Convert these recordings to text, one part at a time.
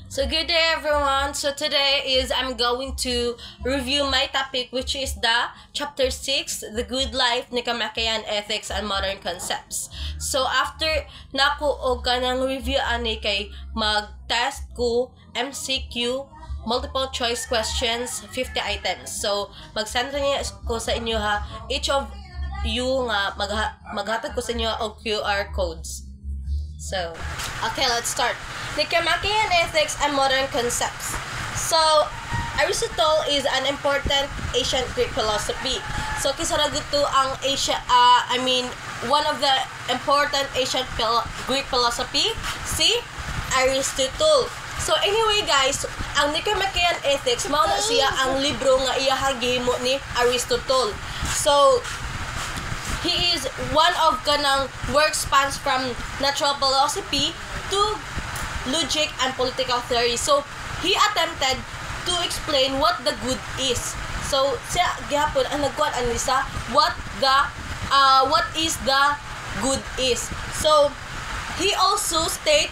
So good day everyone. So today I'm going to review my topic, which is the chapter 6, The Good Life, Nicomachean Ethics and Modern Concepts. So after nako og kanang review ani kay mag-test ko MCQ, multiple choice questions, 50 items. So mag-send niya ko sa inyo ha, each of you nga maghatag ko sa inyo og QR codes. So, okay, let's start. Nicomachean Ethics and Modern Concepts. So, Aristotle is an important ancient Greek philosophy. So, kisaraguto ang one of the important ancient Greek philosophy, si Aristotle. So, anyway guys, ang Nicomachean Ethics, mao na siya ang libro nga iyahang gihimo ni Aristotle. So, he is one of kanang work spans from natural philosophy to logic and political theory. So, he attempted to explain what the good is. So, siya gihapon ang nagkuan anisa what is the good is. So, he also state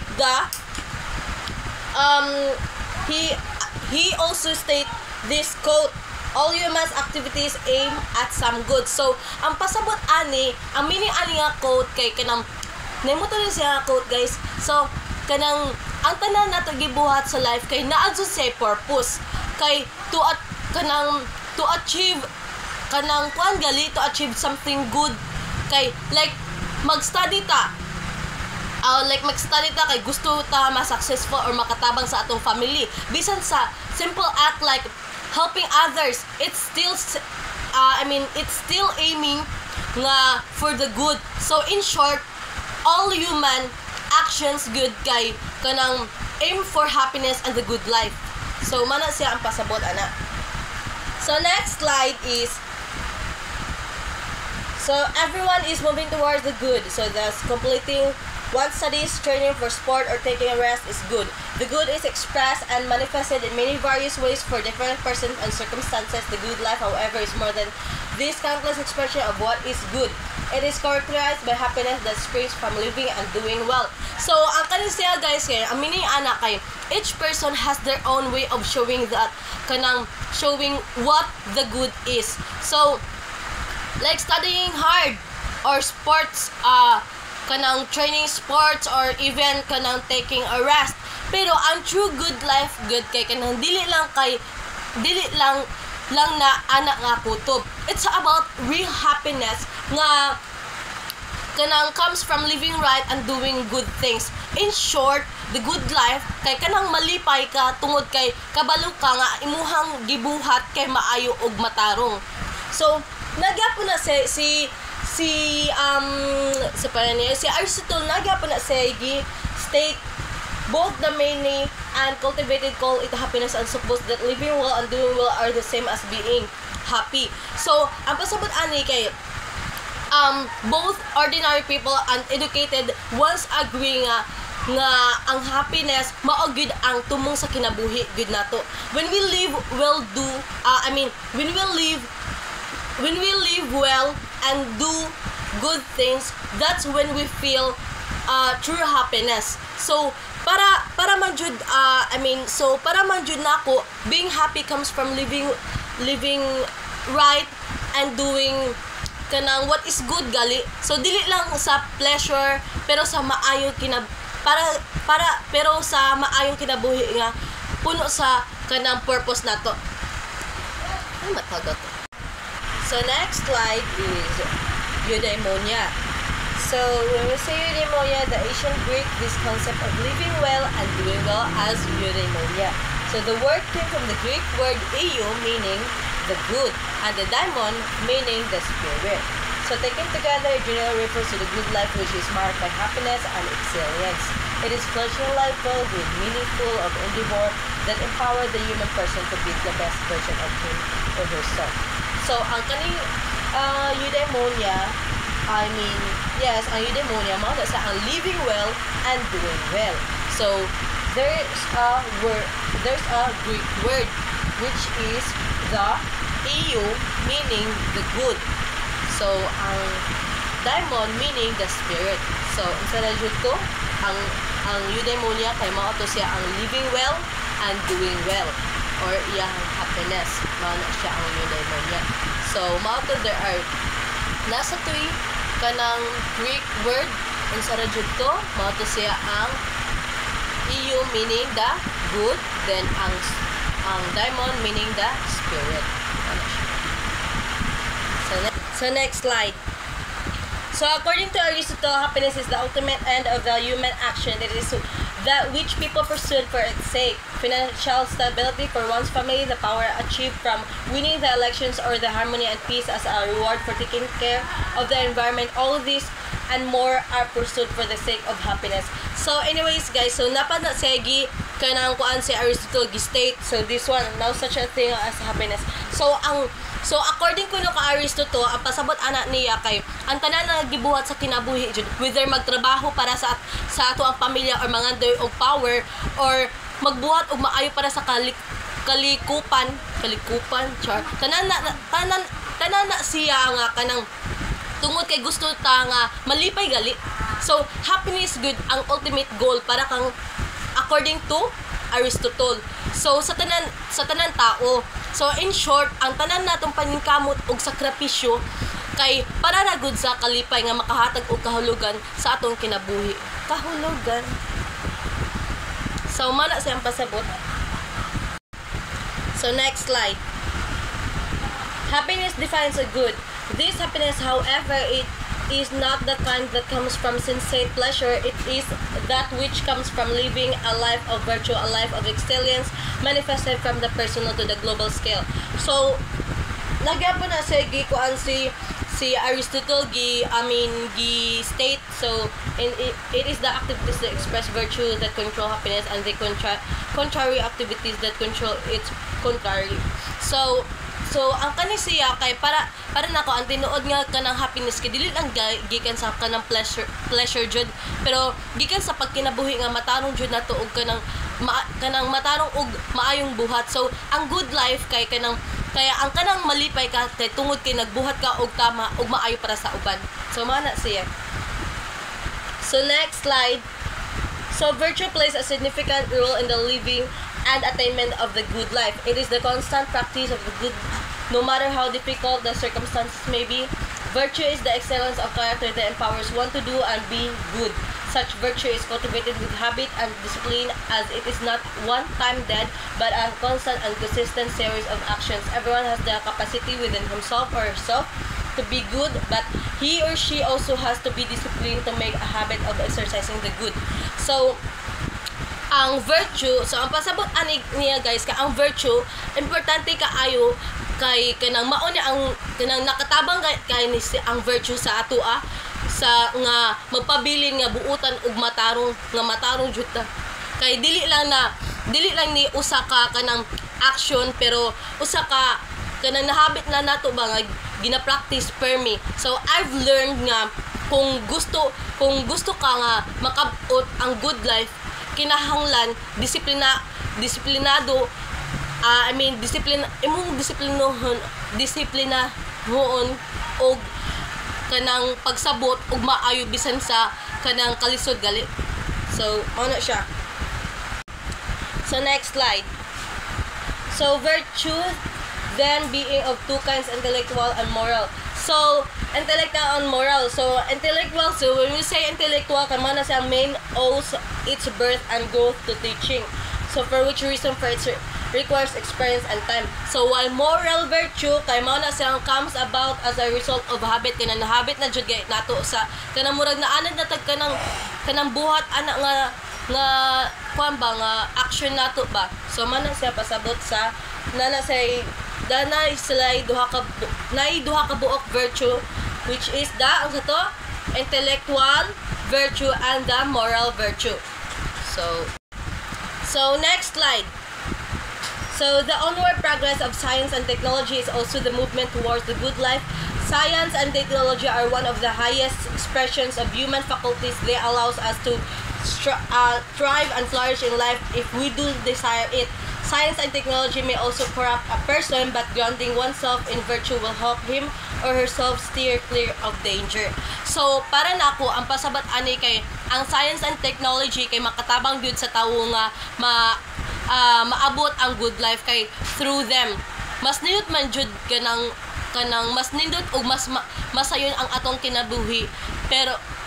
he also state this quote, all human activities aim at some good. So, ang pasabot ani, ang meaning ani nga quote kay kanang namuto rin siya quote guys. So, kanang ang tanan nato gibuhat sa life kay naa jud say purpose kay to achieve kanang kuan gali to achieve something good kay like mag-study ta kay gusto ta ma-successful or makatabang sa atong family bisan sa simple act like helping others. It's still aiming nga for the good. So in short, all human actions good kay kanang aim for happiness and the good life. So mana siya ang pasabot ana. So next slide is, so everyone is moving towards the good. So thus completing one studies, training for sport, or taking a rest is good. The good is expressed and manifested in many various ways for different persons and circumstances. The good life, however, is more than this countless expression of what is good. It is characterized by happiness that springs from living and doing well. So, ang kanin siya guys kay, ang meaning ana kay, each person has their own way of showing what the good is. So, like studying hard or sports, kanang training sports or even kanang taking a rest. Pero ang true good life good kay kanang dili lang na anak nga kutob. It's about real happiness nga kanang comes from living right and doing good things. In short, the good life kay kanang malipay ka tungod kay kabalo ka nga imuhang gibuhat kay maayo og matarong. So, nagyapo na si Aristotle nagyapo na siya state both the many and cultivated call it happiness and suppose that living well and doing well are the same as being happy. So, ang pasabot ani kay both ordinary people and educated once agree nga ang happiness mao gyud ang tumong sa kinabuhi gyud nato. When we live well when we live well and do good things, that's when we feel true happiness. So para man jud nako, being happy comes from living right and doing kanang what is good gali. So dili lang sa pleasure pero sa maayong kinabuhi nga puno sa kanang purpose nato. Ay matagot. So next slide is eudaimonia. So when we say eudaimonia, the ancient Greek this concept of living well and doing well as eudaimonia. So the word came from the Greek word eu meaning the good and the daimon meaning the spirit. So taken together, it generally refers to the good life which is marked by happiness and excellence. It is flourishing life filled with meaningful of endeavor that empower the human person to be the best version of him or herself. So, ang kaning eudaimonia, ang eudaimonia mo sa ang living well and doing well. So, there's a Greek word which is the eu meaning the good. So, ang daimon meaning the spirit. So, instead of ang eudaimonia kay mao to siya ang living well and doing well, or iyang happiness, mao na siya ang eudaimonia. So mao to, there are nasa 3 kanang Greek word unsa ra jud to, mao to siya ang eu meaning the good, then ang daimon meaning the spirit. So next slide. So according to Aristotle, happiness is the ultimate end of the human action. It is that which people pursued for its sake. Financial stability for one's family, the power achieved from winning the elections, or the harmony and peace as a reward for taking care of the environment. All of these and more are pursued for the sake of happiness. So anyways guys, so napad na segi kanang kuan si Aristotle gi-state. So this one, now such a thing as happiness. So according ko no ka Aristotle, ang pasabot ana niya kay ang tanan na gibuhat sa kinabuhi jud, whether magtrabaho para sa ato ang pamilya or mangandoy og power, or magbuhat og maayo para sa kalikupan char. Tanan na siya nga kanang tungod kay gusto ta nga malipay gali. So happiness good ang ultimate goal para kang according to Aristotle. So sa tanan tao. So in short, ang tanan natong paningkamot og sakripisyo kay para ra gud sa kalipay nga makahatag og kahulugan sa atong kinabuhi. Kahulugan. So mana siyang pasabot. So next slide. Happiness defines a good. This happiness, however, it is not the kind that comes from sensate pleasure. It is that which comes from living a life of virtue, a life of excellence, manifested from the personal to the global scale. So, nagyapon na siya gikuan si Aristotle gi state. So it is the activities that express virtue that control happiness, and the contrary activities that control its contrary. So ang kani siya kay para nako ang tinuod nga kanang happiness kay dili lang gikan sa kanang pleasure jud, pero gikan sa pagkinabuhi nga matarong jud nato og kanang matarong og maayong buhat. So ang good life kay kaya ang kanang malipay ka kay tungod kay nagbuhat ka og tama og maayo para sa uban. So mana siya. So next slide. So virtue plays a significant role in the living and attainment of the good life. It is the constant practice of the good, no matter how difficult the circumstances may be. Virtue is the excellence of character that empowers one to do and be good. Such virtue is cultivated with habit and discipline, as it is not one-time deed, but a constant and consistent series of actions. Everyone has the capacity within himself or herself to be good, but he or she also has to be disciplined to make a habit of exercising the good. So ang virtue, so ang pasabot ani niya guys, ka ang virtue importante kaayo kay kanang mao ni ang kanang nakatabang kay ni ang virtue sa ato sa nga magpabilin nga buutan og matarong jud ta. Kay dili lang ni usa ka kanang action, pero usa ka kanang nahabit na nato ba nga gina-practice per me. So I've learned nga kung gusto ka nga makabot ang good life, kinahanglan disiplinado, disiplinahon og kanang pagsabot og maayo bisan sa kanang kalisod gali. So ano siya. So next slide. So virtue then being of two kinds, intellectual and moral. So intellectual and moral. So intellectual, so when we say intellectual, kamo na siya main owes its birth and growth to teaching. So for which reason for it requires experience and time. So while moral virtue kay mao na siyang comes about as a result of habit, kanang habit na jud nato sa kanang murag na anad na tag kanang buhat ana nga kuan ba nga action nato ba. So man na siya pasabot sa nana say danay sila duha ka buok virtue, which is the ang to intellectual virtue and the moral virtue. So next slide. So the onward progress of science and technology is also the movement towards the good life. Science and technology are one of the highest expressions of human faculties. They allows us to thrive and flourish in life if we do desire it. Science and technology may also corrupt a person, but grounding oneself in virtue will help him or herself steer clear of danger. So para nako ang pasabat ani kay ang science and technology kay makatabang gyud sa tawo nga maabot ang good life kay through them. Mas nindot man jud kanang mas nindot ug masayon ang atong kinabuhi.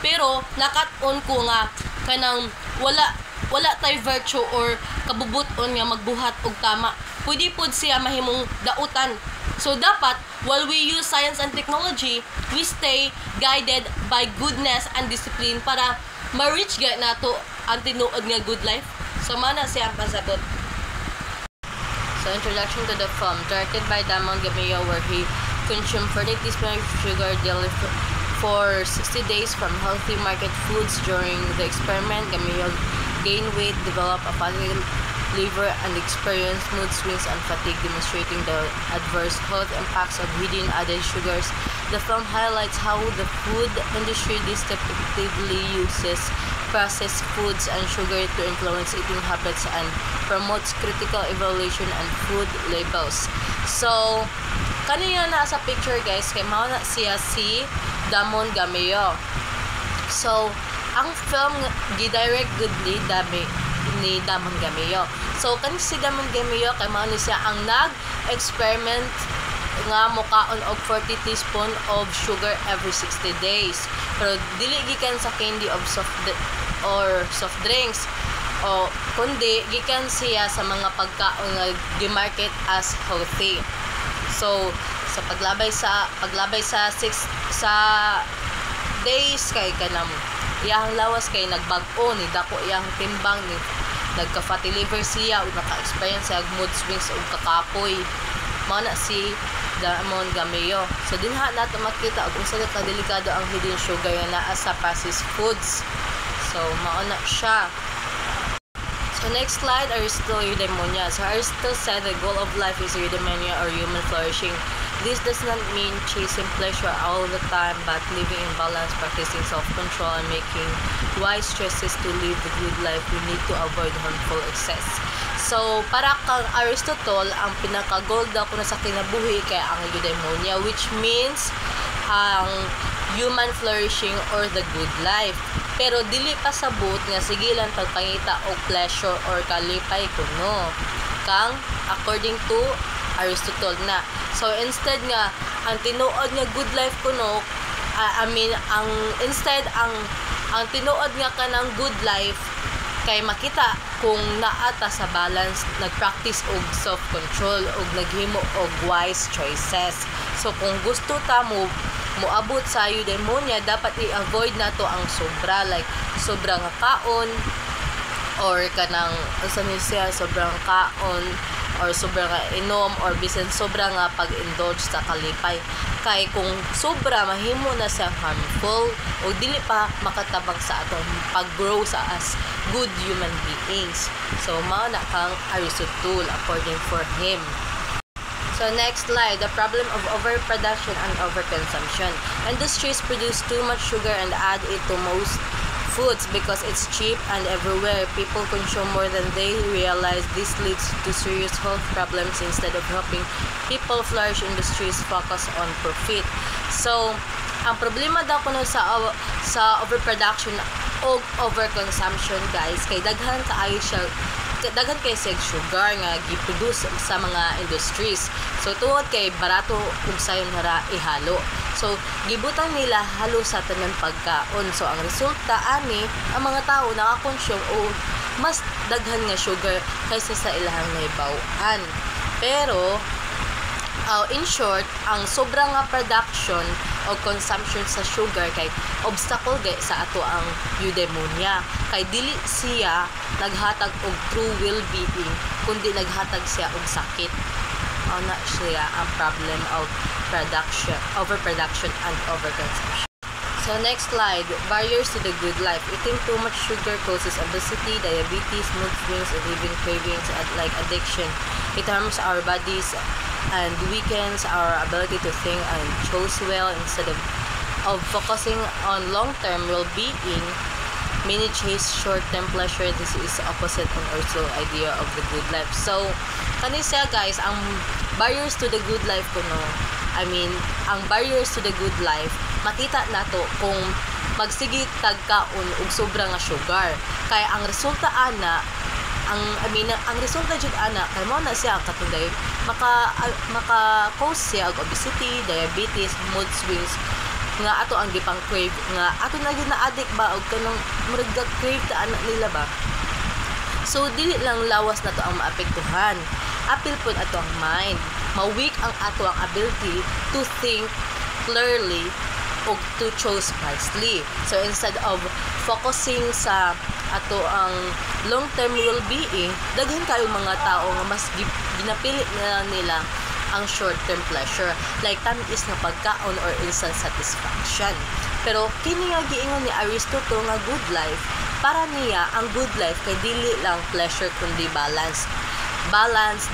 Pero nakat-on ko nga kanang wala tay virtue or kabubuton nga magbuhat og tama. Pwede pod siya mahimong dautan. So dapat while we use science and technology, we stay guided by goodness and discipline para ma-reach gyud nato ang tinuod nga good life. So mana siya ang pasabot. So introduction to the film, directed by Damon Gamillo, where he consumed 40 teaspoons of sugar daily for 60 days from healthy market foods. During the experiment, Gamillo gained weight, developed a fatty liver, and experienced mood swings and fatigue, demonstrating the adverse health impacts of hidden added sugars. The film highlights how the food industry deceptively uses processed foods and sugar to influence eating habits and promotes critical evaluation and food labels. So, kanina na sa picture guys, kay mao na siya si Damon Gamillo. So, ang film gidirect good ni Damon Gamillo. So, kanin si Damon Gamillo kay mao ni siya ang nag-experiment nga mukaon og 40 teaspoon of sugar every 60 days. Pero dili gikan sa candy of soft drinks o kundi gikan siya sa mga pagkaon nga gi-market as healthy. So, sa paglabay sa 6 days kay kanang iyang lawas kay nagbag-o ni dako iyang timbang ni nagka-fatty liver siya ug naka-experience siya mood swings ug kakapoy. Mao na si Damon Gamillo. So dinha nato makita og usa ka delikado ang hidden sugar nga naa sa processed foods. So mao na siya. So next slide, Aristotle eudaimonia. So Aristotle said the goal of life is eudaimonia or human flourishing. This does not mean chasing pleasure all the time, but living in balance, practicing self-control, and making wise choices to live the good life. We need to avoid harmful excess. So, para kang Aristotle, ang pinaka-goal daw ko na sa kinabuhi kay ang eudaimonia, which means ang human flourishing or the good life. Pero dili pa sabot nga sigilan pagpangita og pleasure or kalipay kuno kang according to Aristotle na. So instead nga ang tinuod nga good life kuno ang tinuod nga kanang good life kay makita kung naata sa balance, nagpractice og self-control og naghimo og wise choices. So kung gusto ta mo moabot sa eudaimonia, dapat i-avoid nato ang sobra, like sobra nga kaon or kanang siya sobrang kaon or sobra nga inom or bisan sobra nga pag-indulge sa kalipay. Kay kung sobra mahimo na siya harmful o dili pa makatabang sa atong pag-grow sa as good human beings. So mao na kang Aristotle according for him. So next slide, the problem of overproduction and overconsumption. Industries produce too much sugar and add it to most foods because it's cheap and everywhere. People consume more than they realize. This leads to serious health problems instead of helping people flourish. Industries focus on profit. So, ang problema daw kuno sa overproduction o overconsumption guys, kay daghan kaayo siya sugar nga giproduce sa mga industries. So tuod kay barato ug sayon hara ihalo. So gibutang nila halo sa tanan pagkaon. So ang resulta ani ang mga tao naka-consume o mas daghan nga sugar kaysa sa ilahang nahibaw-an. Pero in short, ang sobrang nga production o consumption sa sugar kay obstacle gay sa ato ang eudaimonia. Kay dili siya naghatag og true well-being kundi naghatag siya og sakit. Na siya ang problem of overproduction and overconsumption. So next slide, barriers to the good life. Eating too much sugar causes obesity, diabetes, mood swings, and even cravings like addiction. It harms our bodies and weakens our ability to think and choose well. Instead of focusing on long-term well-being, many chase short-term pleasure. This is opposite of also idea of the good life. So kani siya guys, ang barriers to the good life kuno, ang barriers to the good life makita nato kung magsigi tagkaon og sobra nga sugar. Kay ang resulta ana ang resulta jud ana kay mo na siya katong maka cause siya og obesity, diabetes, mood swings nga ato ang gipang crave nga ato na gyud na addict ba og kanang murag crave ta ana nila ba. So dili lang lawas na to ang maapektuhan, apil pud ato ang mind, ma-weak ang ato ang ability to think clearly o to choose wisely. So instead of focusing sa ato ang long-term well-being, daghan kayo mga tao nga mas ginapili na nila ang short-term pleasure like tamis na pagkaon or instant satisfaction. Pero kini nga giingon ni Aristotle nga good life, para niya ang good life kay dili lang pleasure kundi balance,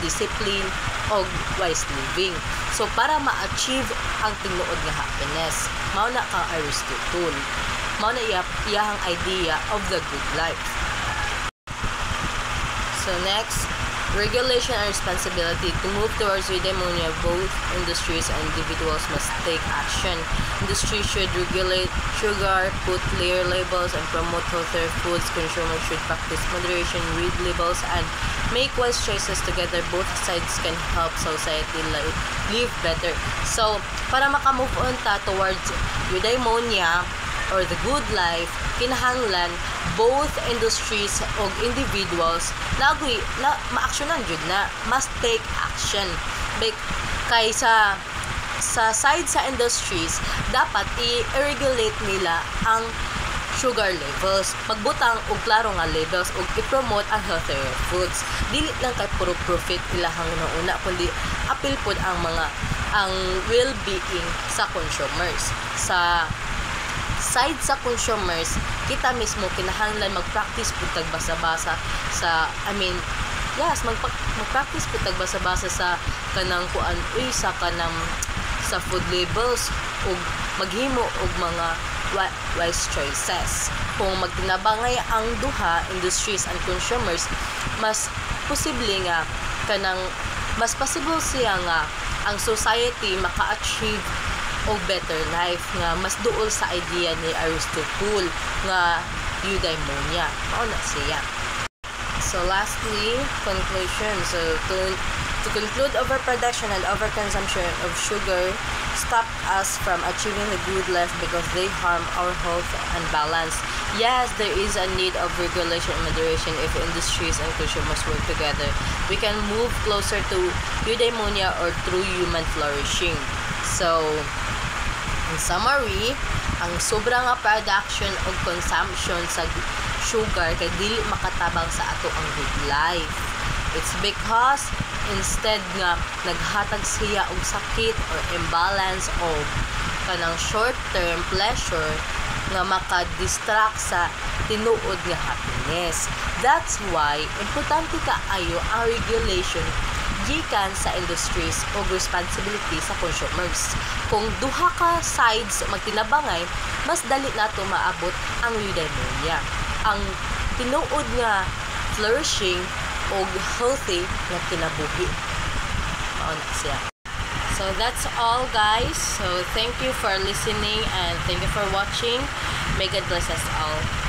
discipline og wise living. So para ma-achieve ang tinuod nga happiness, mao na kang Aristotle, mao na iyang idea of the good life. So next, regulation and responsibility. To move towards eudaimonia, both industries and individuals must take action. Industries should regulate sugar, put clear labels, and promote healthier foods. Consumers should practice moderation, read labels, and make wise choices together. Both sides can help society live better. So, para makamove on ta towards eudaimonia or the good life, kinahanglan both industries o individuals na ma-actionan jud na must take action. Kay sa side sa industries, dapat i-regulate nila ang sugar levels, magbutang og klaro nga labels ug i-promote ang healthier foods. Dili lang kay puro profit ilahang nauna, kundi apil pod ang well-being sa consumers. Sa side sa consumers, kita mismo kinahanglan mag-practice pud tagbasa-basa sa mag-practice pud tagbasa-basa sa kanang sa food labels ug maghimo og mga wise choices. Kung magtinabangay ang duha, industries and consumers, mas possible siya nga ang society maka-achieve o better life nga mas duol sa idea ni Aristotle nga eudaimonia. Mao na siya. So lastly, conclusion. So to conclude, overproduction and overconsumption of sugar stop us from achieving the good life because they harm our health and balance. Yes, there is a need of regulation and moderation. If industries and consumers work together, we can move closer to eudaimonia or true human flourishing. So, in summary, ang sobra nga production o consumption sa sugar kay dili makatabang sa ato ang good life. It's because instead nga naghatag siya og sakit or imbalance of kanang short-term pleasure nga maka-distract sa tinuod nga happiness. That's why importante kaayo ang regulation gikan sa industries o responsibility sa consumers. Kung duha ka sides magtinabangay, mas dali nato maabot ang eudaimonia, ang tinuod nga flourishing o healthy na kinabuhi. Mao na siya. So that's all, guys. So thank you for listening and thank you for watching. May God bless us all.